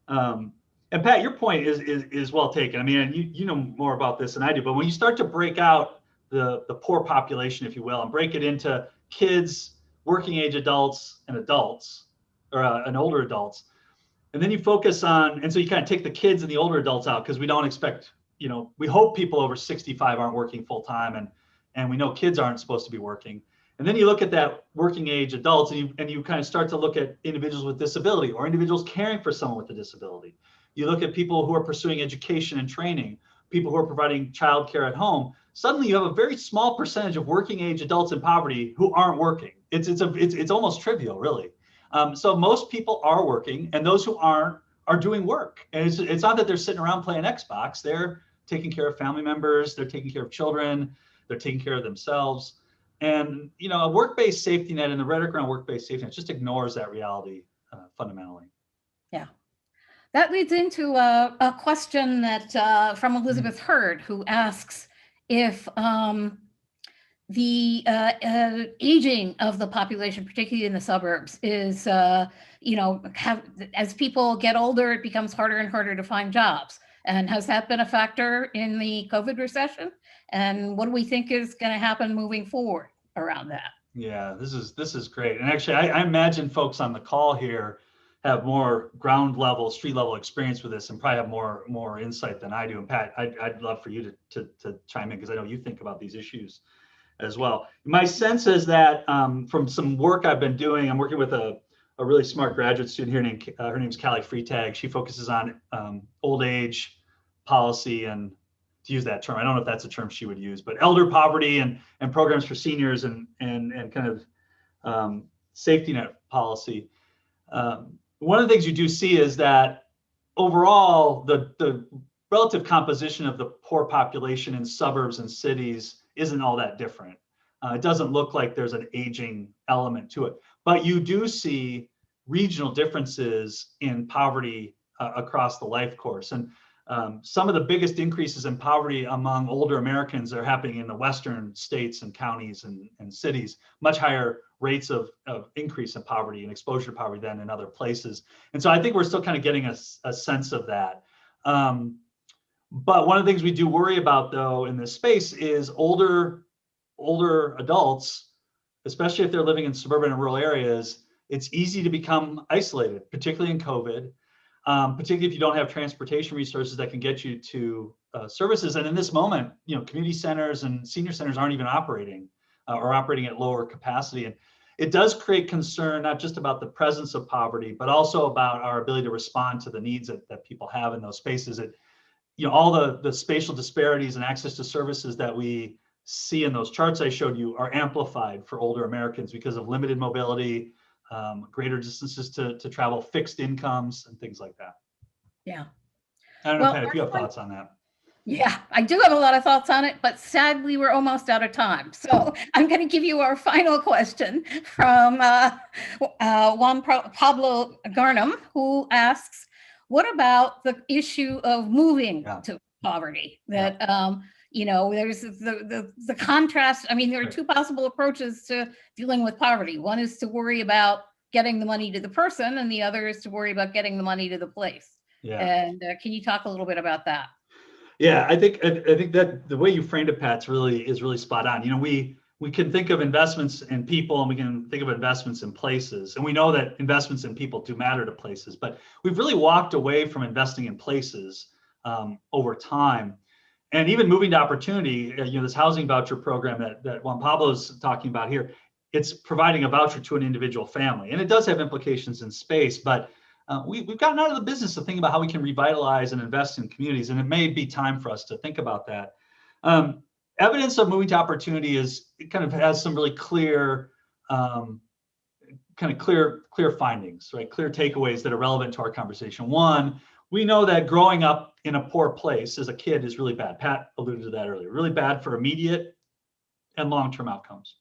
And Pat, your point is well taken. I mean, you know more about this than I do, but when you start to break out the poor population, if you will, and break it into kids, working age adults, and adults, and older adults, And then you focus on, and so you kind of take the kids and the older adults out because we don't expect, we hope people over 65 aren't working full time, and we know kids aren't supposed to be working. And then you look at that working age adults, and you kind of start to look at individuals with disability or individuals caring for someone with a disability. You look at people who are pursuing education and training, people who are providing childcare at home. Suddenly you have a very small percentage of working age adults in poverty who aren't working. It's almost trivial, really. So most people are working, and those who aren't are doing work. And it's not that they're sitting around playing Xbox. They're taking care of family members, they're taking care of children, they're taking care of themselves. And a work-based safety net and the rhetoric around work-based safety net just ignores that reality fundamentally. Yeah. That leads into a question that from Elizabeth Hurd, who asks if the aging of the population, particularly in the suburbs, is, as people get older, it becomes harder and harder to find jobs. And has that been a factor in the COVID recession? And what do we think is going to happen moving forward around that? Yeah, this is great. And actually, I imagine folks on the call here have more ground level, street level experience with this and probably have more insight than I do. And Pat, I'd love for you to chime in because I know you think about these issues as well. My sense is that from some work I've been doing, I'm working with a really smart graduate student here her name's Callie Freitag. She focuses on old age policy, and to use that term, I don't know if that's a term she would use, but elder poverty and programs for seniors and kind of safety net policy. One of the things you do see is that overall, the relative composition of the poor population in suburbs and cities isn't all that different. It doesn't look like there's an aging element to it, but you do see regional differences in poverty across the life course. And some of the biggest increases in poverty among older Americans are happening in the Western states and counties and cities, much higher rates of increase in poverty and exposure to poverty than in other places. And so I think we're still kind of getting a sense of that. But one of the things we do worry about, though, in this space is older adults, especially if they're living in suburban and rural areas. It's easy to become isolated, particularly in COVID, particularly if you don't have transportation resources that can get you to services. And in this moment, community centers and senior centers aren't even operating or operating at lower capacity. And it does create concern, not just about the presence of poverty, but also about our ability to respond to the needs that people have in those spaces. All the spatial disparities and access to services that we see in those charts I showed you are amplified for older Americans because of limited mobility, greater distances to travel, fixed incomes, and things like that. Yeah. I don't know, Pat, if you have thoughts on that. Yeah, I do have a lot of thoughts on it, but sadly, we're almost out of time. So I'm going to give you our final question from Juan Pablo Garnham, who asks, what about the issue of moving to poverty? That, there's the contrast. I mean, there are two possible approaches to dealing with poverty. One is to worry about getting the money to the person, and the other is to worry about getting the money to the place. Yeah. And can you talk a little bit about that? Yeah, I think that the way you framed it, Pat, is really spot on. We can think of investments in people, and we can think of investments in places, and we know that investments in people do matter to places. But we've really walked away from investing in places over time, and even moving to opportunity. This housing voucher program that Juan Pablo's talking about here, it's providing a voucher to an individual family, and it does have implications in space, but we've gotten out of the business of thinking about how we can revitalize and invest in communities, and it may be time for us to think about that. Evidence of moving to opportunity it kind of has some really clear findings, right? Clear takeaways that are relevant to our conversation. One, we know that growing up in a poor place as a kid is really bad. Pat alluded to that earlier. Really bad for immediate and long-term outcomes.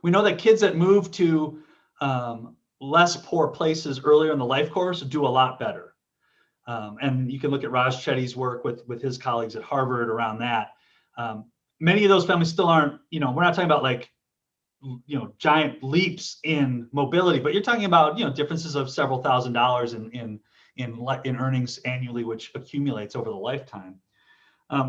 We know that kids that move to less poor places earlier in the life course do a lot better. And you can look at Raj Chetty's work with his colleagues at Harvard around that. Many of those families still aren't, we're not talking about giant leaps in mobility, but you're talking about, differences of several $1,000s in earnings annually, which accumulates over the lifetime.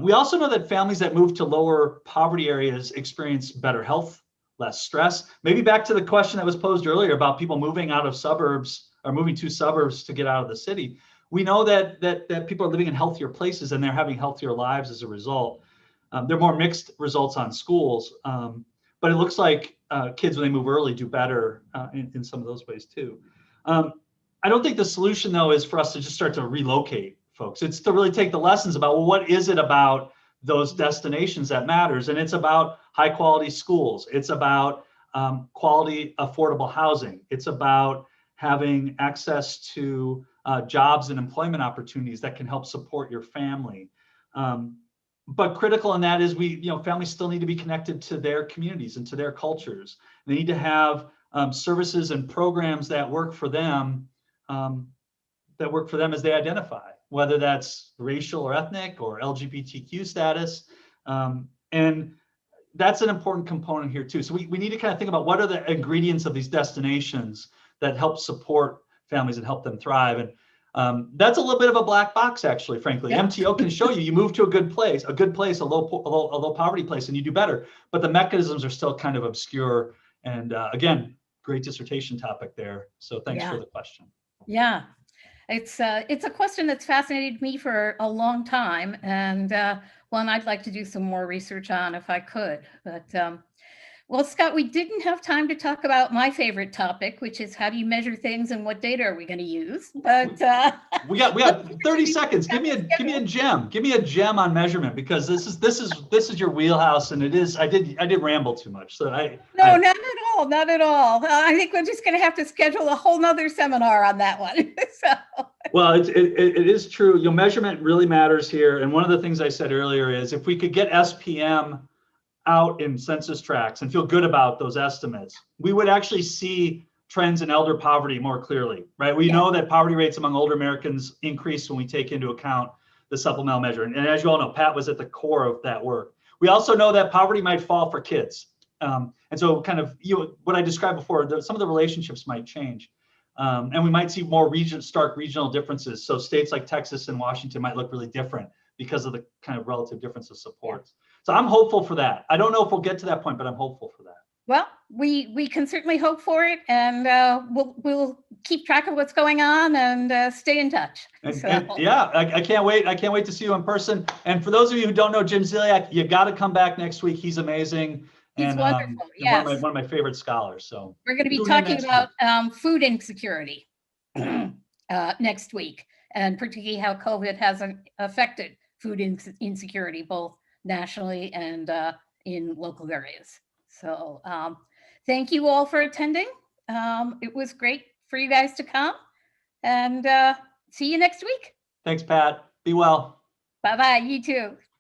We also know that families that move to lower poverty areas experience better health, less stress. Maybe back to the question that was posed earlier about people moving out of suburbs are moving to suburbs to get out of the city. We know that people are living in healthier places and they're having healthier lives as a result. There are more mixed results on schools, but it looks like kids, when they move early, do better in some of those ways too. I don't think the solution, though, is for us to just start to relocate folks. It's to really take the lessons about, well, what is it about those destinations that matters? And it's about high quality schools. It's about quality, affordable housing. It's about having access to jobs and employment opportunities that can help support your family. But critical in that is families still need to be connected to their communities and to their cultures. They need to have services and programs that work for them, as they identify, whether that's racial or ethnic or LGBTQ status. And that's an important component here too. So we need to kind of think about what are the ingredients of these destinations that help support families and help them thrive. And that's a little bit of a black box, actually, frankly. Yeah. MTO can show you move to a good place, a low poverty place, and you do better. But the mechanisms are still kind of obscure. And again, great dissertation topic there. So thanks for the question. Yeah, it's a question that's fascinated me for a long time, and one I'd like to do some more research on if I could. But well, Scott, we didn't have time to talk about my favorite topic, which is how do you measure things and what data are we going to use? But we got 30 seconds. Give me a gem. Give me a gem on measurement, because this is your wheelhouse, and it is. I did ramble too much, so not at all. I think we're just going to have to schedule a whole nother seminar on that one. So. Well, it is true. Measurement really matters here, and one of the things I said earlier is if we could get SPM out in census tracts and feel good about those estimates, we would actually see trends in elder poverty more clearly, right? We know that poverty rates among older Americans increase when we take into account the supplemental measure. And as you all know, Pat was at the core of that work. We also know that poverty might fall for kids. And so kind of what I described before, some of the relationships might change. And we might see more stark regional differences. So states like Texas and Washington might look really different because of the kind of relative difference of supports. So I'm hopeful for that. I don't know if we'll get to that point, but I'm hopeful for that. Well, we can certainly hope for it, and we'll keep track of what's going on and stay in touch. I can't wait. I can't wait to see you in person. And for those of you who don't know Jim Ziliak, you got to come back next week. He's amazing. He's wonderful. Yes. One of my favorite scholars. So we're going to be talking about food insecurity next week, and particularly how COVID has affected food insecurity, both nationally and in local areas. So thank you all for attending. It was great for you guys to come, and see you next week. Thanks, Pat. Be well. Bye-bye. You too.